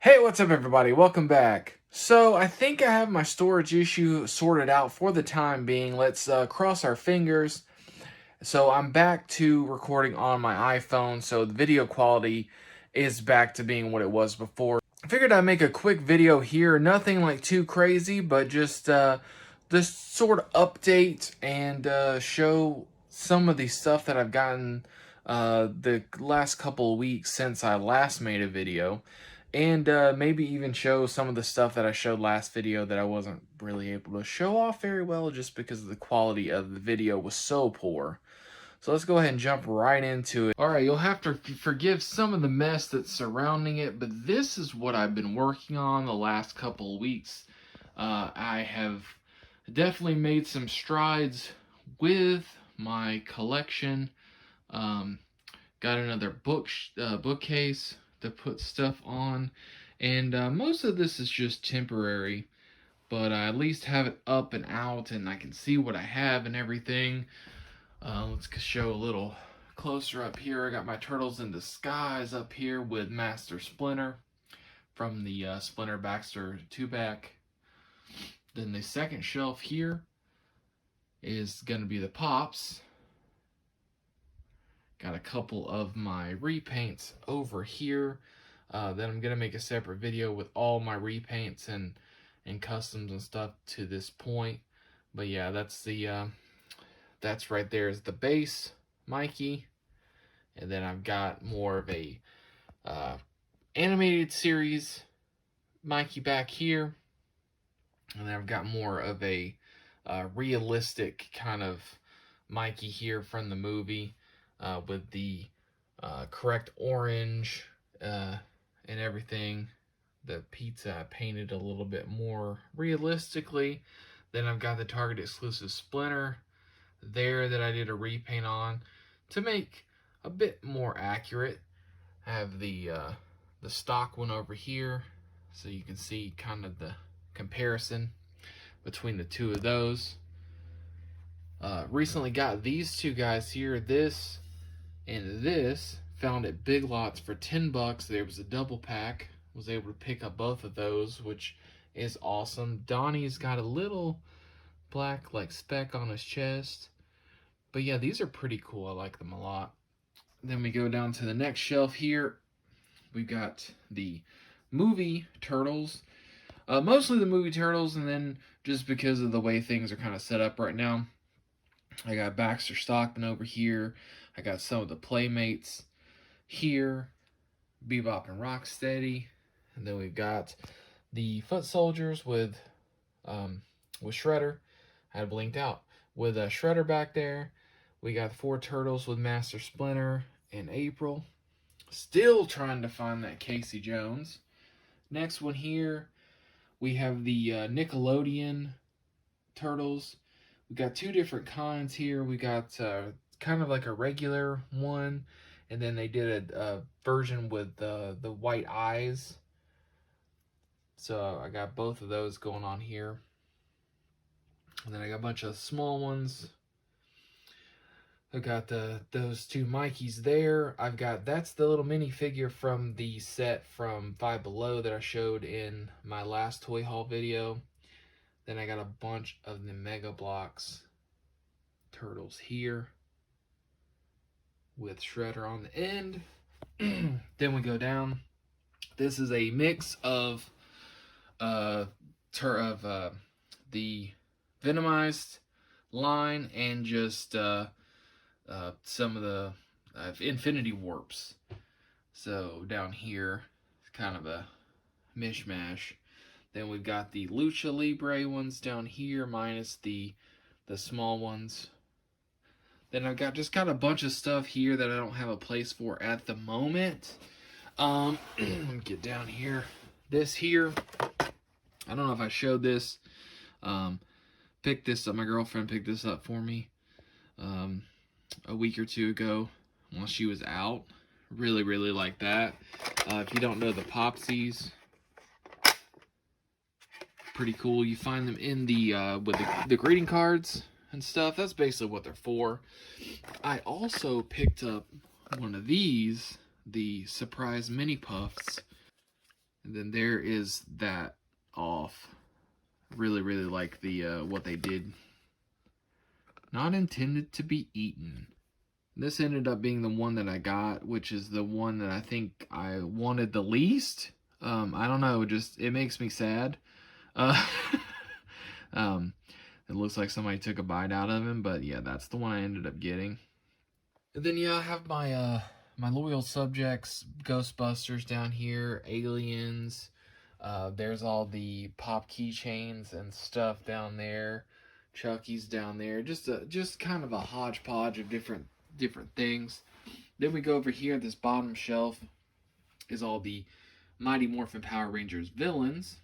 Hey, what's up everybody? Welcome back. So, I think I have my storage issue sorted out for the time being. Let's cross our fingers. So, I'm back to recording on my iPhone, so the video quality is back to being what it was before. I figured I'd make a quick video here. Nothing like too crazy, but just this sort of update and show some of the stuff that I've gotten the last couple of weeks since I last made a video. And maybe even show some of the stuff that I showed last video that I wasn't really able to show off very well just because the quality of the video was so poor. So let's go ahead and jump right into it. Alright, you'll have to forgive some of the mess that's surrounding it, but this is what I've been working on the last couple of weeks. I have definitely made some strides with my collection. Got another bookcase to put stuff on, and most of this is just temporary, but I at least have it up and out and I can see what I have and everything. Let's show a little closer up here. I got my Turtles in Disguise up here with Master Splinter from the Splinter Baxter 2-pack. Then the second shelf here is going to be the Pops. Got a couple of my repaints over here. Then I'm going to make a separate video with all my repaints and customs and stuff to this point. But yeah, that's the that's right there is the base Mikey. And then I've got more of a animated series Mikey back here. And then I've got more of a realistic kind of Mikey here from the movie. With the correct orange and everything. The pizza I painted a little bit more realistically. Then I've got the Target exclusive Splinter there that I did a repaint on to make a bit more accurate. I have the stock one over here, so you can see kind of the comparison between the two of those. Recently got these two guys here, this and this, found at Big Lots for $10. There was a double pack. Was able to pick up both of those, which is awesome. Donnie's got a little black like speck on his chest. But yeah, these are pretty cool. I like them a lot. Then we go down to the next shelf here. We've got the movie Turtles. Mostly the movie Turtles, and then just because of the way things are kind of set up right now, I got Baxter Stockman over here. I got some of the Playmates here, Bebop and Rocksteady, and then we've got the Foot Soldiers with Shredder. I had blinked out with Shredder back there. We got the 4 Turtles with Master Splinter and April. Still trying to find that Casey Jones. Next one here, we have the Nickelodeon Turtles. We got 2 different kinds here. We got kind of like a regular one, and then they did a version with the white eyes. So I got both of those going on here. And then I got a bunch of small ones. I got those 2 Mikeys there. I've got, that's the little minifigure from the set from Five Below that I showed in my last toy haul video. Then I got a bunch of the Mega Bloks Turtles here with Shredder on the end. Then we go down. This is a mix of the Venomized line and just some of the Infinity Warps. So down here, it's kind of a mishmash. Then we've got the Lucha Libre ones down here, minus the small ones. Then I've got just got a bunch of stuff here that I don't have a place for at the moment. Let me get down here. This here, I don't know if I showed this. Picked this up. My girlfriend picked this up for me a week or 2 ago while she was out. Really, really like that. If you don't know the Popsies, pretty cool. You find them in the with the greeting cards and stuff. That's basically what they're for. I also picked up one of these, the Surprise Mini Puffs. And then there is that off. Really, really like the what they did. Not intended to be eaten. This ended up being the one that I got, which is the one that I think I wanted the least. I don't know, just it makes me sad. Uh, um, it looks like somebody took a bite out of him, but yeah, that's the one I ended up getting. And then yeah, I have my loyal subjects, Ghostbusters down here, Aliens. There's all the pop keychains and stuff down there. Chucky's down there. Just kind of a hodgepodge of different things. Then we go over here. This bottom shelf is all the Mighty Morphin Power Rangers villains.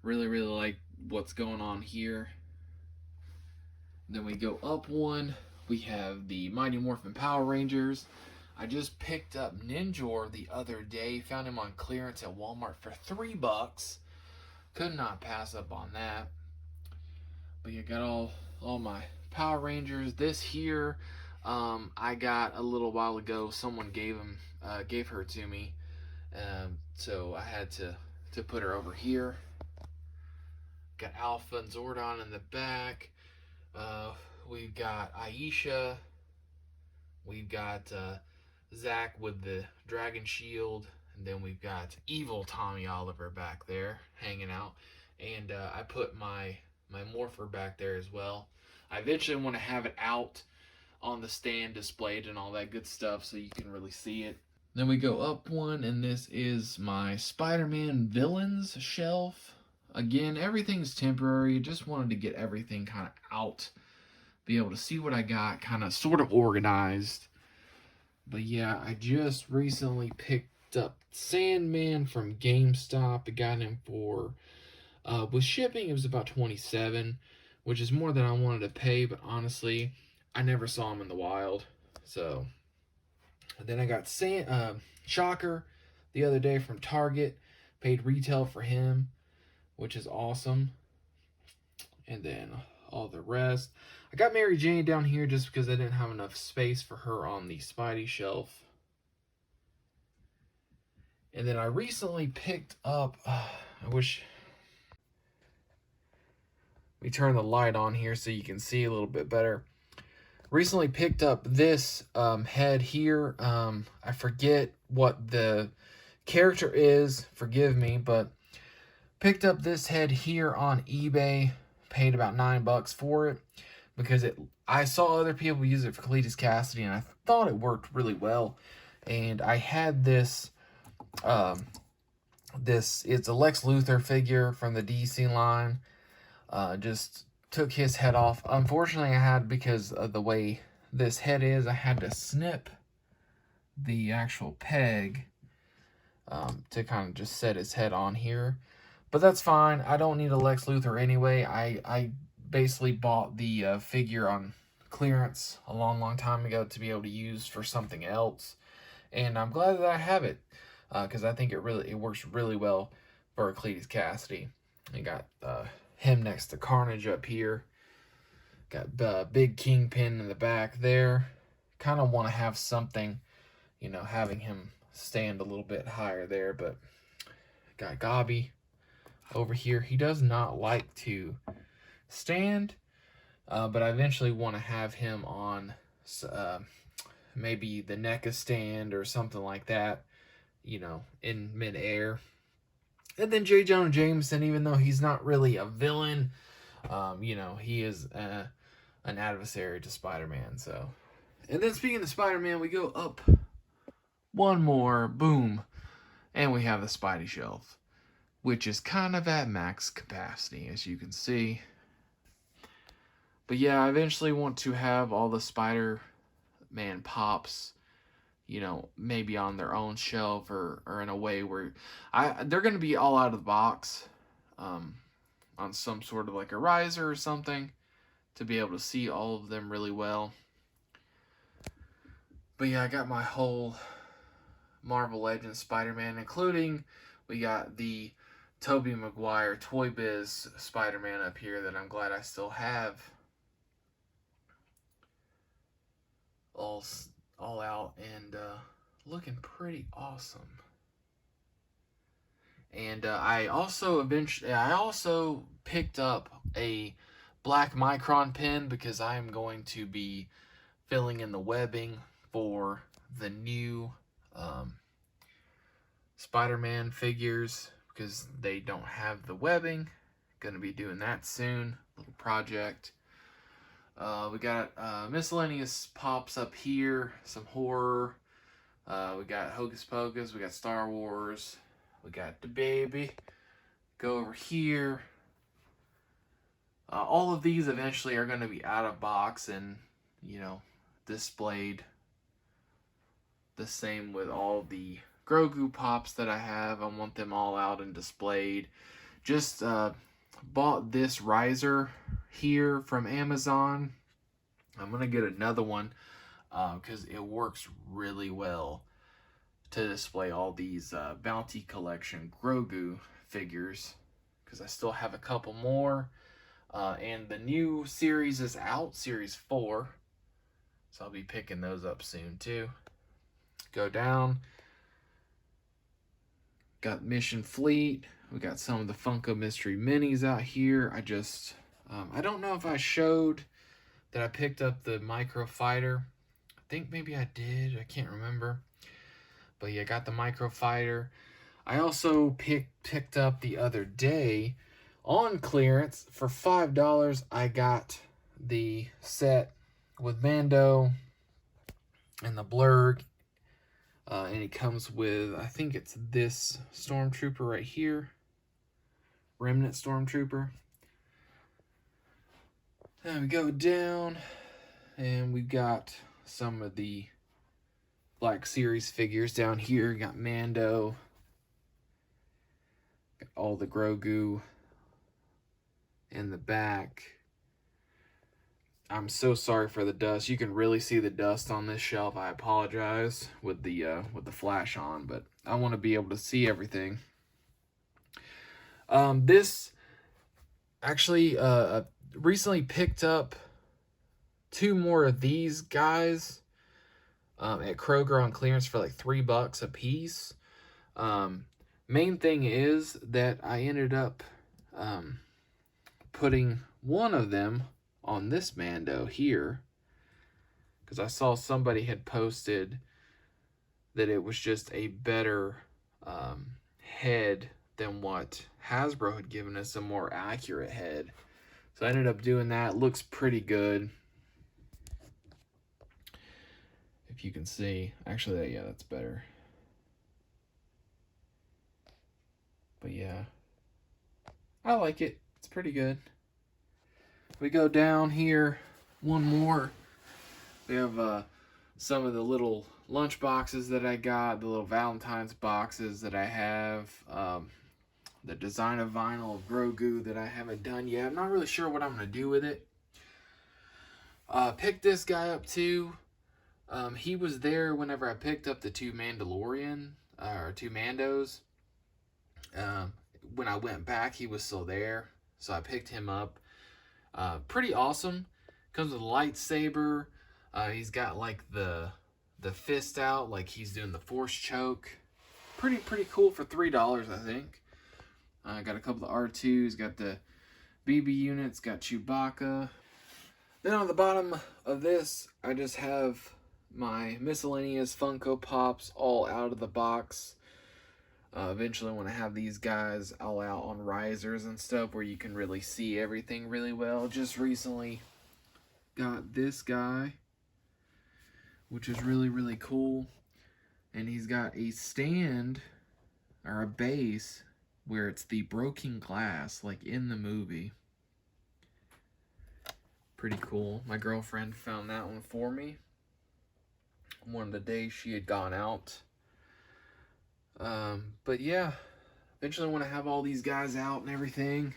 Really, really like what's going on here. Then we go up one. We have the Mighty Morphin Power Rangers. I just picked up Ninjor the other day. Found him on clearance at Walmart for $3. Could not pass up on that. But you got all my Power Rangers. This here, I got a little while ago. Someone gave her to me, so I had to put her over here. Got Alpha and Zordon in the back. We've got Aisha. We've got Zach with the Dragon Shield. And then we've got evil Tommy Oliver back there hanging out. And I put my Morpher back there as well. I eventually want to have it out on the stand displayed and all that good stuff so you can really see it. Then we go up one, and this is my Spiderman Villains shelf. Again, everything's temporary. Just wanted to get everything kind of out. Be able to see what I got, kind of sort of organized. But yeah, I just recently picked up Sandman from GameStop. I got him for, with shipping, it was about $27, which is more than I wanted to pay, but honestly, I never saw him in the wild. So, and then I got Shocker the other day from Target. Paid retail for him, which is awesome. And then all the rest. I got Mary Jane down here just because I didn't have enough space for her on the Spidey shelf. And then I recently picked up, I wish we turn the light on here so you can see a little bit better. Recently picked up this head here. I forget what the character is, forgive me, but picked up this head here on eBay. Paid about $9 for it because I saw other people use it for Cletus Cassidy and I thought it worked really well. And I had this it's a Lex Luthor figure from the DC line. Just took his head off. Unfortunately, I had, because of the way this head is, I had to snip the actual peg to kind of just set his head on here. But that's fine. I don't need a Lex Luthor anyway. I basically bought the figure on clearance a long time ago to be able to use for something else. And I'm glad that I have it because I think it works really well for Cletus Cassidy. You got him next to Carnage up here. Got the big Kingpin in the back there. Kind of want to have something, having him stand a little bit higher there. But got Gobby over here. He does not like to stand, but I eventually want to have him on maybe the NECA stand or something like that, in midair. And then J. Jonah Jameson, even though he's not really a villain, he is an adversary to Spider-Man. So, and then speaking of Spider-Man, we go up one more, boom, and we have the Spidey shelf, which is kind of at max capacity, as you can see. But yeah, I eventually want to have all the Spider-Man pops, maybe on their own shelf or in a way where they're going to be all out of the box on some sort of like a riser or something to be able to see all of them really well. But yeah, I got my whole Marvel Legends Spider-Man, including we got the Tobey Maguire Toy Biz Spider-Man up here that I'm glad I still have all out and looking pretty awesome. And I also picked up a black micron pen because I am going to be filling in the webbing for the new um, Spider-Man figures because they don't have the webbing. Gonna be doing that soon. Little project. We got miscellaneous pops up here. Some horror. We got Hocus Pocus. We got Star Wars. We got the baby. Go over here. All of these eventually are going to be out of box and, you know, displayed. The same with all the Grogu pops that I have. I want them all out and displayed. Just bought this riser here from Amazon. I'm going to get another one because it works really well to display all these Bounty Collection Grogu figures, because I still have a couple more. And the new series is out, Series 4. So I'll be picking those up soon too. Go down. Got Mission Fleet. We got some of the Funko Mystery Minis out here. I don't know if I showed that I picked up the Micro Fighter. I think maybe I did. I can't remember. But yeah, got the Micro Fighter. I also picked up the other day on clearance for $5. I got the set with Mando and the Blurg. And it comes with, I think it's this Stormtrooper right here. Remnant Stormtrooper. Then we go down and we got some of the Black Series figures down here. We got Mando. Got all the Grogu in the back. I'm so sorry for the dust. You can really see the dust on this shelf. I apologize with the flash on, but I want to be able to see everything. This actually recently picked up 2 more of these guys at Kroger on clearance for like $3 a piece. Main thing is that I ended up putting one of them on this Mando here, because I saw somebody had posted that it was just a better head than what Hasbro had given us, a more accurate head. So I ended up doing that. Looks pretty good. If you can see. Actually, yeah, that's better. But yeah, I like it. It's pretty good. We go down here, one more. We have some of the little lunch boxes that I got, the little Valentine's boxes that I have, the design of vinyl of Grogu that I haven't done yet. I'm not really sure what I'm going to do with it. Picked this guy up too. He was there whenever I picked up the 2 Mandalorian, or 2 Mandos. When I went back, he was still there, so I picked him up. Pretty awesome. Comes with a lightsaber. He's got like the fist out, like he's doing the force choke. Pretty cool for $3, I think. Got a couple of R2s. Got the BB units. Got Chewbacca. Then on the bottom of this, I just have my miscellaneous Funko Pops all out of the box. Eventually, when I have these guys all out on risers and stuff where you can really see everything really well. Just recently got this guy, which is really cool. And he's got a stand, or a base, where it's the broken glass, like in the movie. Pretty cool. My girlfriend found that one for me one of the days she had gone out. But yeah, eventually when I have all these guys out and everything,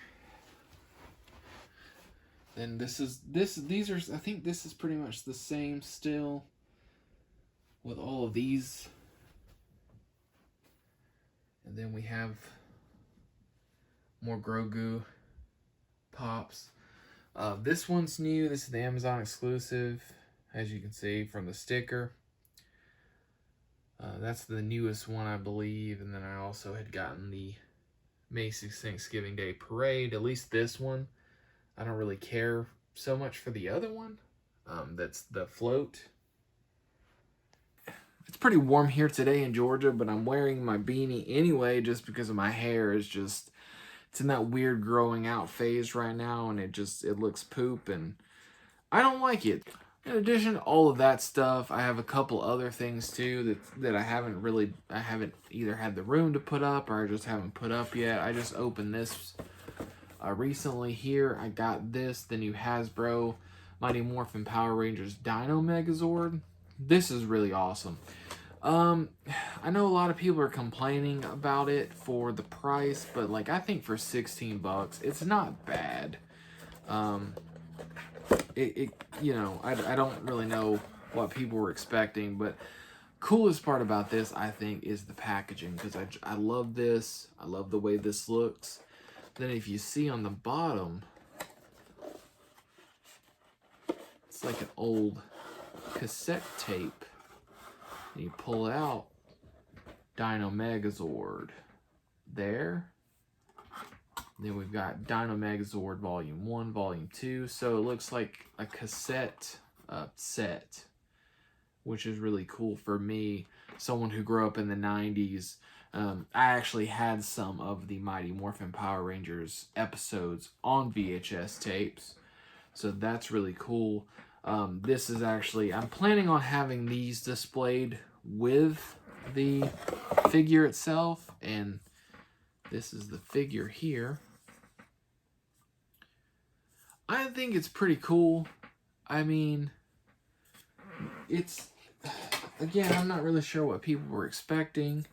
then these are, I think this is pretty much the same still with all of these. And then we have more Grogu pops. This one's new. This is the Amazon exclusive, as you can see from the sticker. That's the newest one, I believe. And then I also had gotten the Macy's Thanksgiving Day Parade. At least this one. I don't really care so much for the other one. That's the float. It's pretty warm here today in Georgia, but I'm wearing my beanie anyway just because of my hair is just, it's in that weird growing out phase right now, and it looks poop, and I don't like it. In addition to all of that stuff, I have a couple other things too that I haven't either had the room to put up or I just haven't put up yet. I just opened this recently here. I got this, the new Hasbro Mighty Morphin Power Rangers Dino Megazord. This is really awesome. I know a lot of people are complaining about it for the price, but like I think for 16 bucks, it's not bad. You know, I don't really know what people were expecting, but coolest part about this, I think, is the packaging, because I love this. I love the way this looks. Then if you see on the bottom, it's like an old cassette tape. And you pull out Dino Megazord there. Then we've got Dino Megazord Volume 1, Volume 2. So it looks like a cassette set, which is really cool for me, someone who grew up in the 90s. I actually had some of the Mighty Morphin Power Rangers episodes on VHS tapes, so that's really cool. This is actually, I'm planning on having these displayed with the figure itself, and this is the figure here. I think it's pretty cool. I mean, it's, again, I'm not really sure what people were expecting,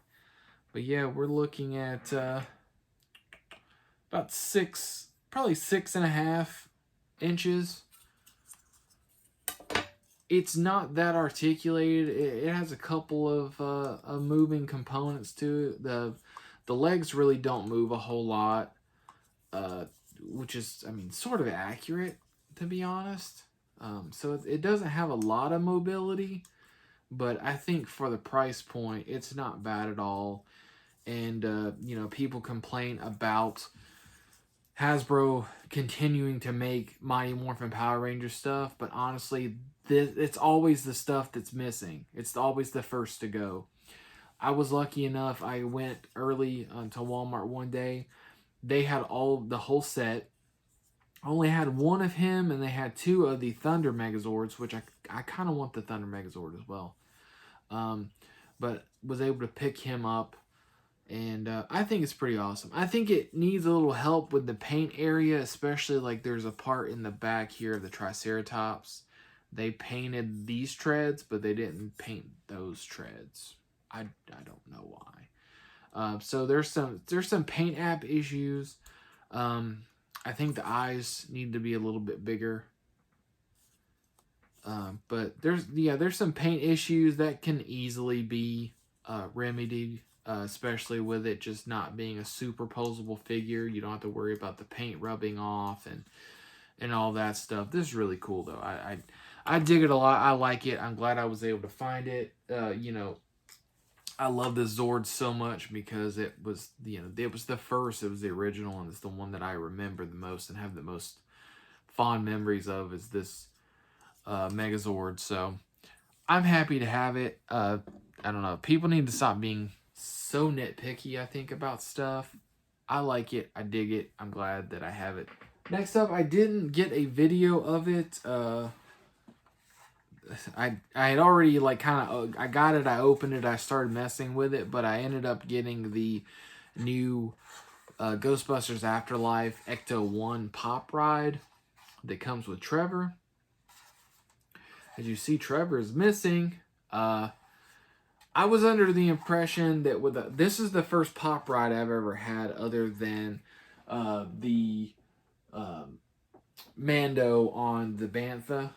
but yeah, we're looking at about probably 6.5 inches. It's not that articulated. It has a couple of moving components to it. The legs really don't move a whole lot, which is, I mean, sort of accurate, to be honest. So it doesn't have a lot of mobility, but I think for the price point, it's not bad at all. And, you know, people complain about Hasbro continuing to make Mighty Morphin Power Ranger stuff, but honestly, it's always the stuff that's missing. It's always the first to go. I was lucky enough, I went early to Walmart one day. They had the whole set. Only had one of him, and they had 2 of the Thunder Megazords, which I kind of want the Thunder Megazord as well. But was able to pick him up, and I think it's pretty awesome. I think it needs a little help with the paint area, especially like there's a part in the back here of the Triceratops. They painted these treads, but they didn't paint those treads. I don't know why. So there's some paint app issues. I think the eyes need to be a little bit bigger. But there's some paint issues that can easily be remedied, especially with it just not being a superposable figure. You don't have to worry about the paint rubbing off and all that stuff. This is really cool though. I dig it a lot. I like it. I'm glad I was able to find it. You know, I love the Zord so much because it was, you know, it was the first, it was the original, and it's the one that I remember the most and have the most fond memories of is this Megazord. So I'm happy to have it. I don't know. People need to stop being so nitpicky, I think, about stuff. I like it. I dig it. I'm glad that I have it. Next up, I didn't get a video of it. I had already like kind of, I got it, I opened it, I started messing with it, but I ended up getting the new Ghostbusters Afterlife Ecto 1 Pop Ride that comes with Trevor. As you see, Trevor is missing. I was under the impression that this is the first Pop Ride I've ever had other than the Mando on the Bantha.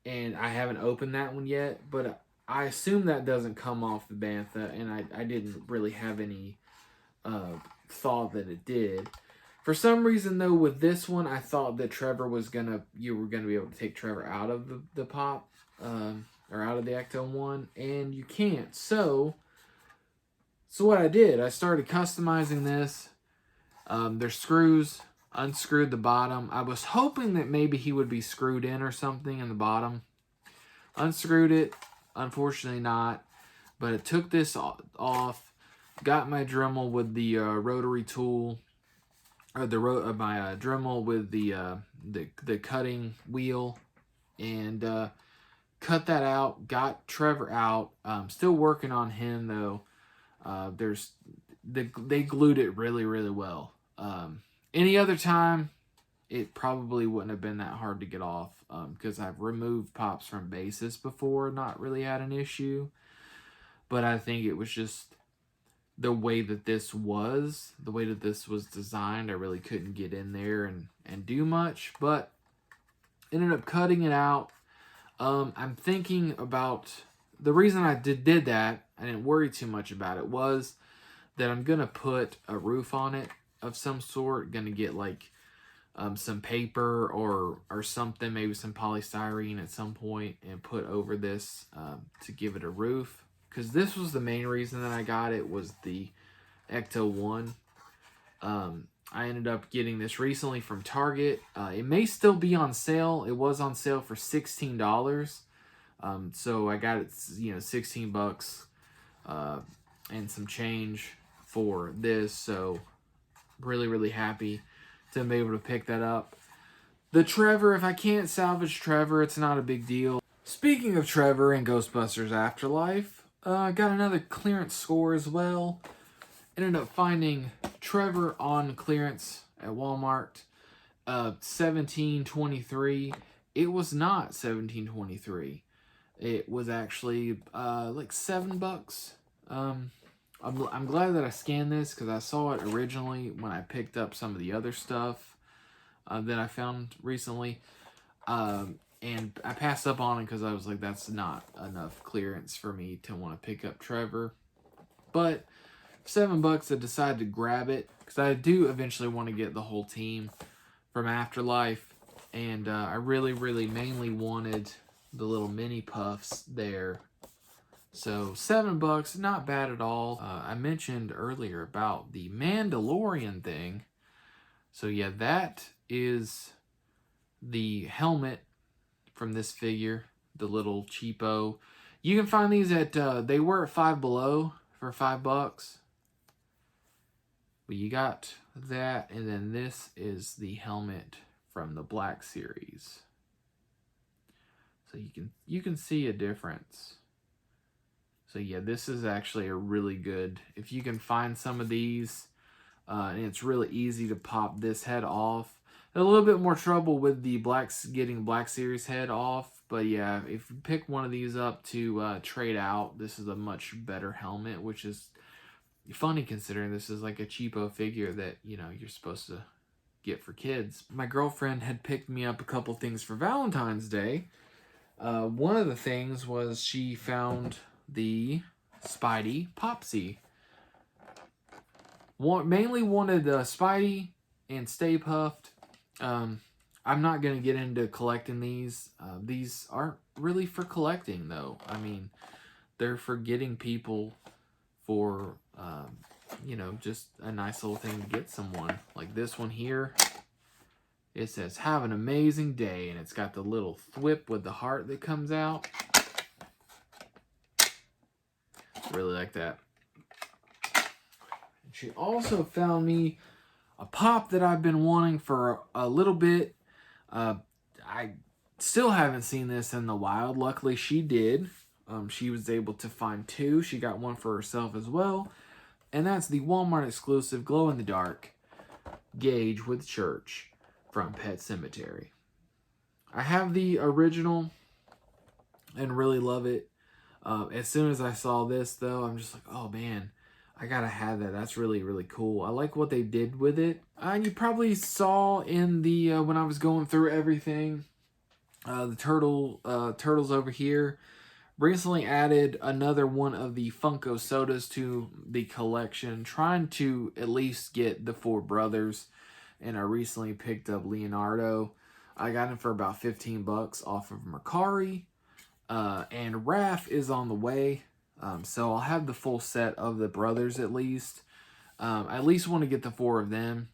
And I haven't opened that one yet, but I assume that doesn't come off the Bantha, and I didn't really have any thought that it did. For some reason, though, with this one, I thought that you were gonna be able to take Trevor out of the pop, or out of the Ecto 1, and you can't. So what I did, I started customizing this, There's screws. Unscrewed the bottom. I was hoping that maybe he would be screwed in or something in the bottom. Unscrewed it. Unfortunately not. But it took this off. Got my Dremel with the rotary tool. Or my Dremel with the cutting wheel. And cut that out. Got Trevor out. Still working on him though. They glued it really, really well. Any other time, it probably wouldn't have been that hard to get off because I've removed pops from bases before, not really had an issue. But I think it was just the way that this was designed. I really couldn't get in there and do much, but ended up cutting it out. I'm thinking about the reason I did that. I didn't worry too much about it was that I'm gonna put a roof on it of some sort. Gonna get like some paper or something, maybe some polystyrene at some point, and put over this to give it a roof. Because this was the main reason that I got it, was the Ecto 1. I ended up getting this recently from Target. It may still be on sale. It was on sale for $16. So I got it, 16 bucks and some change for this. So really, really happy to be able to pick that up. The Trevor, if I can't salvage Trevor, it's not a big deal. Speaking of Trevor and Ghostbusters Afterlife, I got another clearance score as well. Ended up finding Trevor on clearance at Walmart, $17.23. It was not $17.23. It was actually like $7. I'm glad that I scanned this because I saw it originally when I picked up some of the other stuff that I found recently. And I passed up on it because I was like, that's not enough clearance for me to want to pick up Trevor. But $7, I decided to grab it because I do eventually want to get the whole team from Afterlife. And I really, really mainly wanted the little mini puffs there. So $7, not bad at all. I mentioned earlier about the Mandalorian thing. So yeah, that is the helmet from this figure, the little cheapo. You can find these at, they were at Five Below for $5. But you got that, and then this is the helmet from the Black Series. So you can see a difference. So yeah, this is actually a really good, if you can find some of these, and it's really easy to pop this head off. A little bit more trouble with the getting Black Series head off, but yeah, if you pick one of these up to trade out, this is a much better helmet, which is funny considering this is like a cheapo figure that, you're supposed to get for kids. My girlfriend had picked me up a couple things for Valentine's Day. One of the things was she found the Spidey Popsy. Mainly wanted Spidey and Stay Puft. I'm not going to get into collecting these. These aren't really for collecting, though. I mean, they're for getting people for, just a nice little thing to get someone. Like this one here. It says, "Have an amazing day," and it's got the little thwip with the heart that comes out. Really like that. And she also found me a pop that I've been wanting for a little bit. I still haven't seen this in the wild. Luckily, she did. She was able to find two. She got one for herself as well. And that's the Walmart exclusive glow-in-the-dark Gauge with Church from Pet Cemetery. I have the original and really love it. As soon as I saw this, though, I'm just like, oh, man, I gotta have that. That's really, really cool. I like what they did with it. You probably saw in the, when I was going through everything, the turtles over here. Recently added another one of the Funko Sodas to the collection, trying to at least get the four brothers. And I recently picked up Leonardo. I got him for about $15 off of Mercari. And Raph is on the way. So I'll have the full set of the brothers at least. I at least want to get the four of them.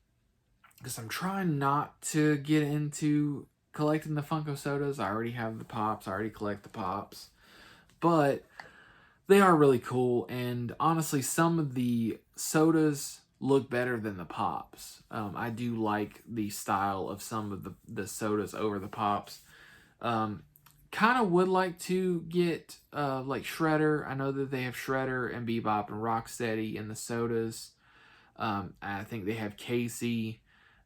because I'm trying not to get into collecting the Funko sodas. I already have the Pops. I already collect the Pops. But they are really cool, and honestly, some of the sodas look better than the Pops. I do like the style of some of the sodas over the Pops. Um, kind of would like to get like Shredder. I know that they have Shredder and Bebop and Rocksteady in the sodas. I think they have Casey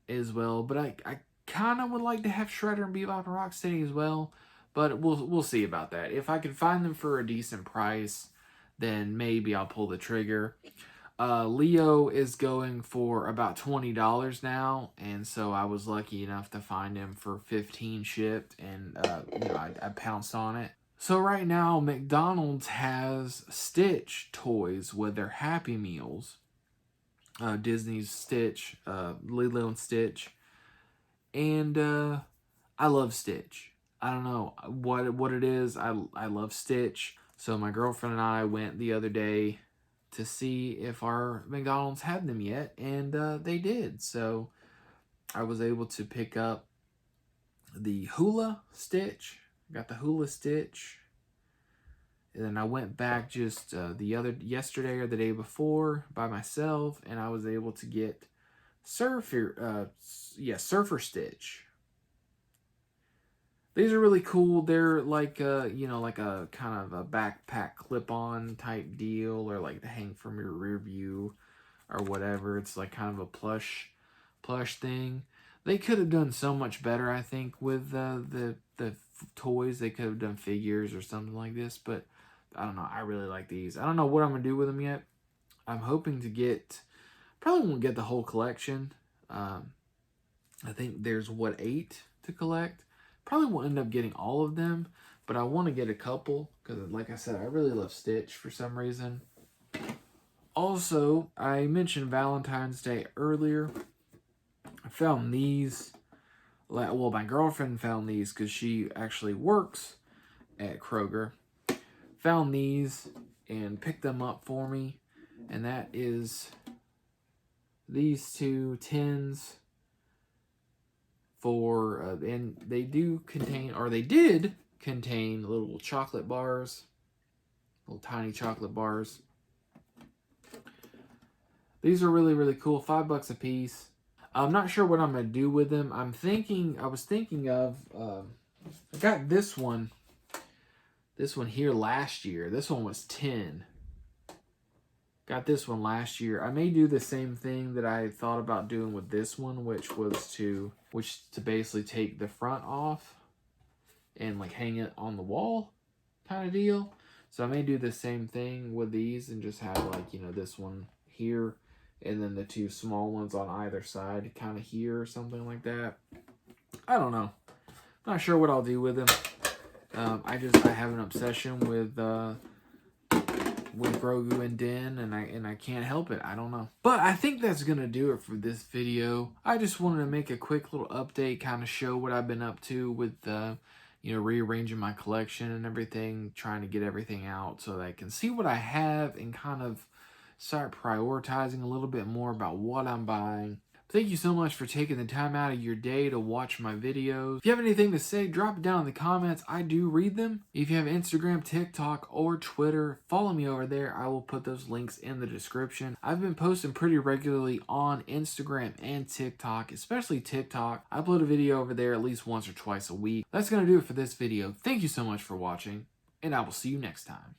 as well, but I kind of would like to have Shredder and Bebop and Rocksteady as well. But we'll see about that. If I can find them for a decent price, then maybe I'll pull the trigger. Leo is going for about $20 now, and so I was lucky enough to find him for 15 shipped, and I pounced on it. So right now, McDonald's has Stitch toys with their Happy Meals. Disney's Stitch, Lilo and Stitch, and I love Stitch. I don't know what it is. I love Stitch. So my girlfriend and I went the other day to see if our McDonald's had them yet, and they did. So I was able to pick up the Hula Stitch. Got the Hula Stitch. And then I went back just yesterday or the day before by myself, and I was able to get Surfer Stitch. These are really cool. They're like like a kind of a backpack clip-on type deal, or like to hang from your rear view or whatever. It's like kind of a plush thing. They could have done so much better, I think, with the toys. They could have done figures or something like this, but I don't know. I really like these. I don't know what I'm gonna do with them yet. I'm hoping to get. Probably won't get the whole collection. I think there's 8 to collect. Probably won't end up getting all of them, but I want to get a couple because, like I said, I really love Stitch for some reason. Also, I mentioned Valentine's Day earlier. I found these. Well, my girlfriend found these because she actually works at Kroger. Found these and picked them up for me, and that is these 2 tins for and they do contain, or they did contain, little chocolate bars, little tiny chocolate bars. These are really cool. $5 a piece. I'm not sure what I'm gonna do with them. I was thinking of I got this one here last year. This one was 10. Got this one last year. I may do the same thing that I thought about doing with this one, which to basically take the front off and like hang it on the wall kind of deal. So I may do the same thing with these and just have like, this one here and then the 2 small ones on either side kind of here or something like that. I don't know. Not sure what I'll do with them. I have an obsession with Grogu and Din, and I can't help it. I don't know. But I think that's gonna do it for this video. I just wanted to make a quick little update, kind of show what I've been up to with rearranging my collection and everything, trying to get everything out so that I can see what I have and kind of start prioritizing a little bit more about what I'm buying. Thank you so much for taking the time out of your day to watch my videos. If you have anything to say, drop it down in the comments. I do read them. If you have Instagram, TikTok, or Twitter, follow me over there. I will put those links in the description. I've been posting pretty regularly on Instagram and TikTok, especially TikTok. I upload a video over there at least once or twice a week. That's going to do it for this video. Thank you so much for watching, and I will see you next time.